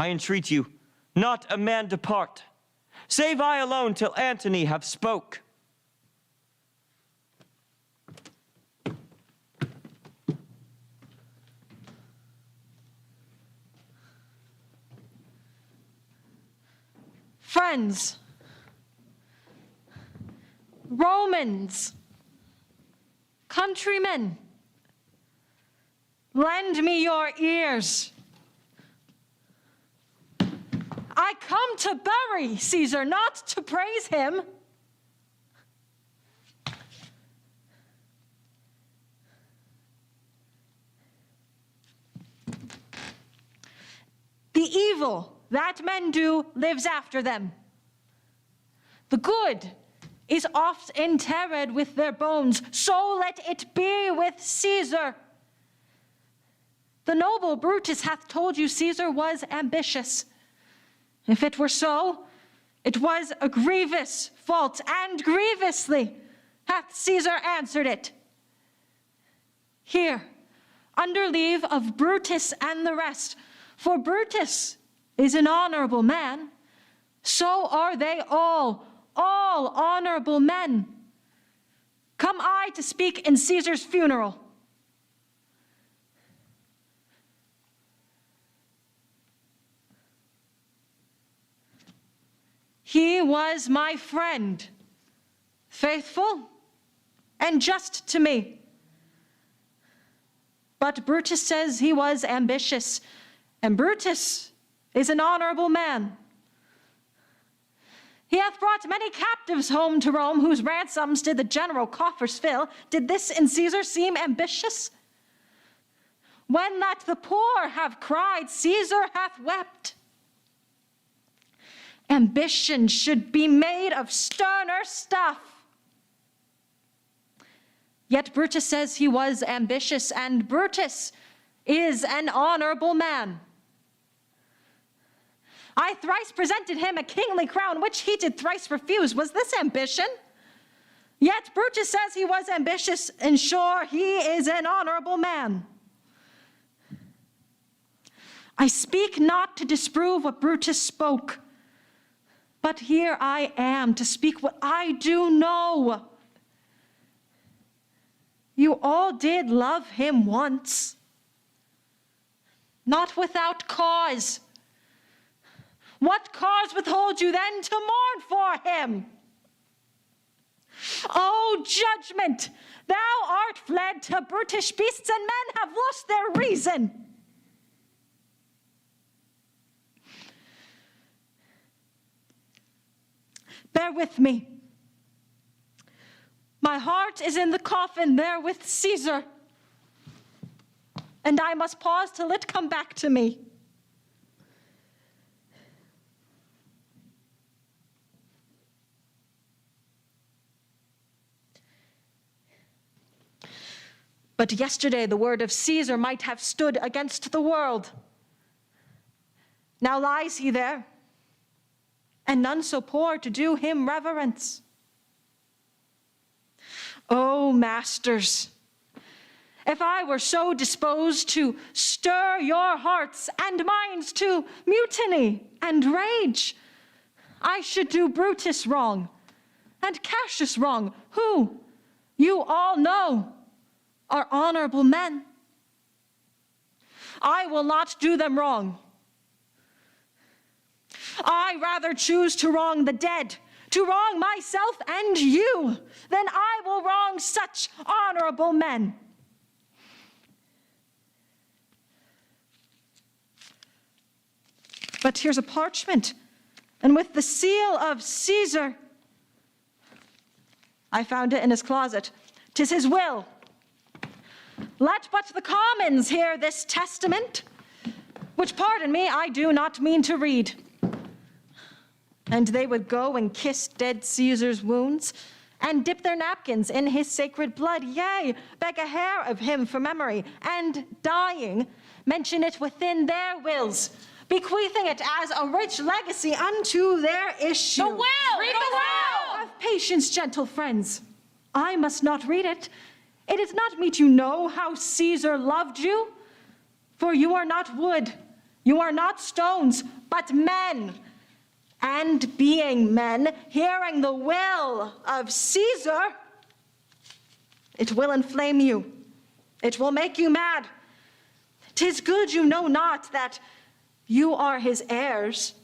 I entreat you, not a man depart, save I alone till Antony have spoke. Friends, Romans, countrymen, lend me your ears. I come to bury Caesar, not to praise him. The evil that men do lives after them. The good is oft interred with their bones, so let it be with Caesar. The noble Brutus hath told you Caesar was ambitious. If it were so, it was a grievous fault, and grievously hath Caesar answered it. Here, under leave of Brutus and the rest, for Brutus is an honorable man, so are they all honorable men. Come I to speak in Caesar's funeral. He was my friend, faithful and just to me. But Brutus says he was ambitious, and Brutus is an honorable man. He hath brought many captives home to Rome, whose ransoms did the general coffers fill. Did this in Caesar seem ambitious? When that the poor have cried, Caesar hath wept. Ambition should be made of sterner stuff. Yet Brutus says he was ambitious, and Brutus is an honorable man. I thrice presented him a kingly crown, which he did thrice refuse. Was this ambition? Yet Brutus says he was ambitious, and sure he is an honorable man. I speak not to disprove what Brutus spoke, but here I am to speak what I do know. You all did love him once, not without cause. What cause withhold you then to mourn for him? O judgment, thou art fled to brutish beasts, and men have lost their reason. Bear with me. My heart is in the coffin there with Caesar, and I must pause till it come back to me. But yesterday the word of Caesar might have stood against the world. Now lies he there, and none so poor to do him reverence. O masters, if I were so disposed to stir your hearts and minds to mutiny and rage, I should do Brutus wrong and Cassius wrong, who, you all know, are honorable men. I will not do them wrong. I rather choose to wrong the dead, to wrong myself and you, than I will wrong such honorable men. But here's a parchment, and with the seal of Caesar. I found it in his closet. 'Tis his will. Let but the commons hear this testament, which, pardon me, I do not mean to read. And they would go and kiss dead Caesar's wounds, and dip their napkins in his sacred blood, yea, beg a hair of him for memory, and dying, mention it within their wills, bequeathing it as a rich legacy unto their issue. The will! Read the will! Have patience, gentle friends. I must not read it. It is not meet you know how Caesar loved you, for you are not wood, You are not stones, but men. And being men, hearing the will of Caesar, it will inflame you. It will make you mad. 'Tis good you know not that you are his heirs.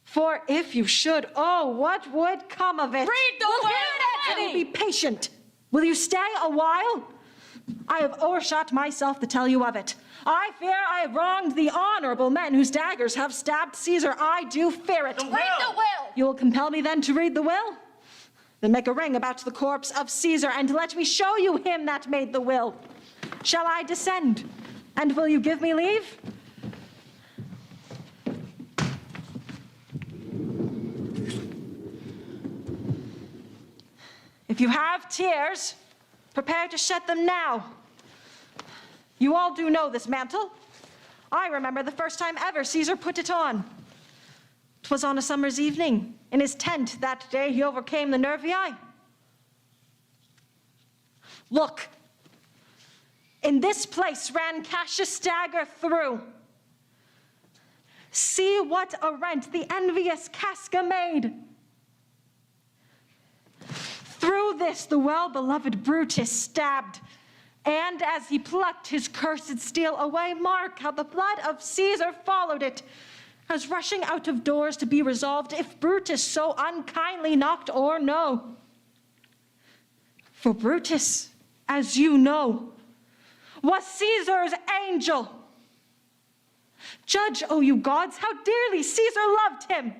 For if you should, oh, what would come of it? Read the will, Antony! Be patient. Will you stay a while? I have overshot myself to tell you of it. I fear I have wronged the honorable men whose daggers have stabbed Caesar. I do fear it. Read the will! You will compel me then to read the will? Then make a ring about the corpse of Caesar, and let me show you him that made the will. Shall I descend? And will you give me leave? If you have tears, prepare to shed them now. You all do know this mantle. I remember the first time ever Caesar put it on. 'Twas on a summer's evening. In his tent that day he overcame the Nervii. Look, in this place ran Cassius' dagger through. See what a rent the envious Casca made. Through this the well-beloved Brutus stabbed, and as he plucked his cursed steel away, mark how the blood of Caesar followed it, as rushing out of doors to be resolved if Brutus so unkindly knocked or no. For Brutus, as you know, was Caesar's angel. Judge, O you gods, how dearly Caesar loved him.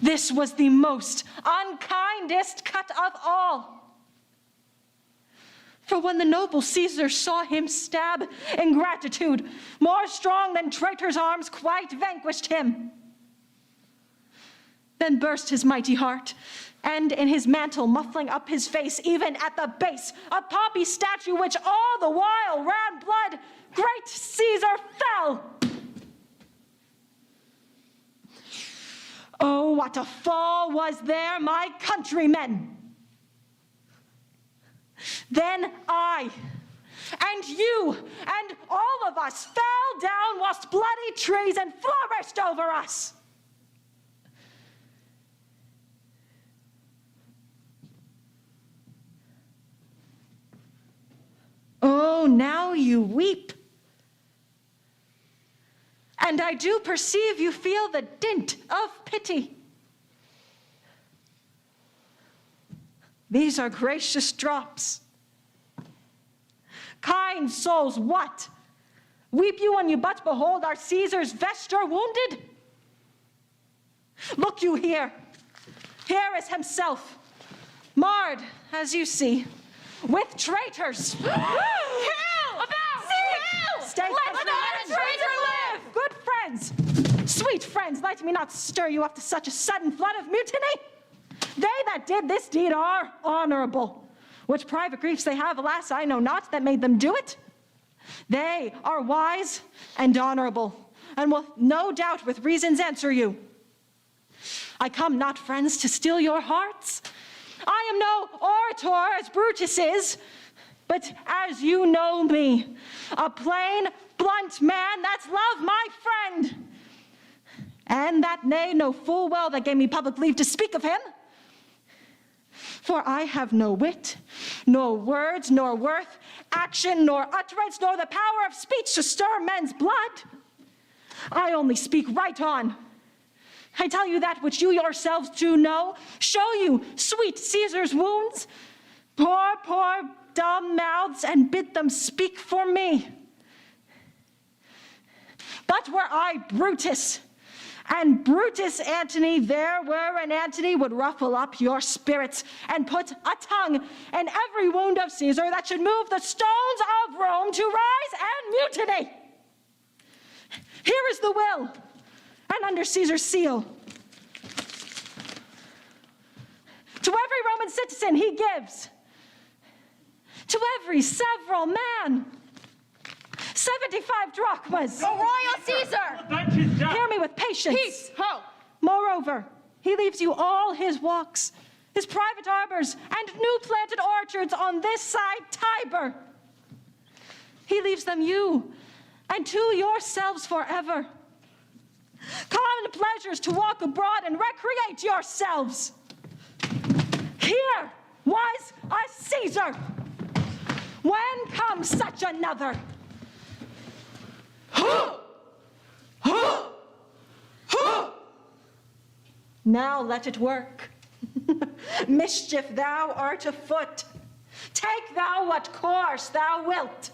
This was the most unkindest cut of all. For when the noble Caesar saw him stab, ingratitude, more strong than traitor's arms, quite vanquished him. Then burst his mighty heart, and in his mantle muffling up his face, even at the base, a poppy statue which all the while ran blood, great Caesar fell. Oh, what a fall was there, my countrymen! Then I, and you, and all of us fell down whilst bloody treason flourished over us. Oh, now you weep. And I do perceive you feel the dint of pity. These are gracious drops. Kind souls, what? Weep you when you but behold our Caesar's vesture wounded? Look you here. Here is himself, marred, as you see, with traitors. Kill! Stay Let the traitor live! Good friends, sweet friends, let me not stir you up to such a sudden flood of mutiny. They that did this deed are honorable. Which private griefs they have, alas, I know not, that made them do it. They are wise and honorable, and will no doubt with reasons answer you. I come not, friends, to steal your hearts. I am no orator as Brutus is, but as you know me, a plain, blunt man that's love my friend, and that nay know full well that gave me public leave to speak of him. For I have no wit, nor words, nor worth, action, nor utterance, nor the power of speech to stir men's blood. I only speak right on. I tell you that which you yourselves do know, show you sweet Caesar's wounds, poor dumb mouths, and bid them speak for me. But were I Brutus, and Brutus Antony there were, and Antony would ruffle up your spirits and put a tongue in every wound of Caesar that should move the stones of Rome to rise and mutiny. Here is the will, and under Caesar's seal. To every Roman citizen he gives, to every several man, 75 drachmas. O royal Caesar! Hear me with patience. Peace! Ho! Moreover, he leaves you all his walks, his private arbors, and new planted orchards on this side Tiber. He leaves them you, and to yourselves forever. Common pleasures to walk abroad and recreate yourselves. Here was a Caesar. When comes such another? Now let it work. Mischief thou art afoot. Take thou what course thou wilt.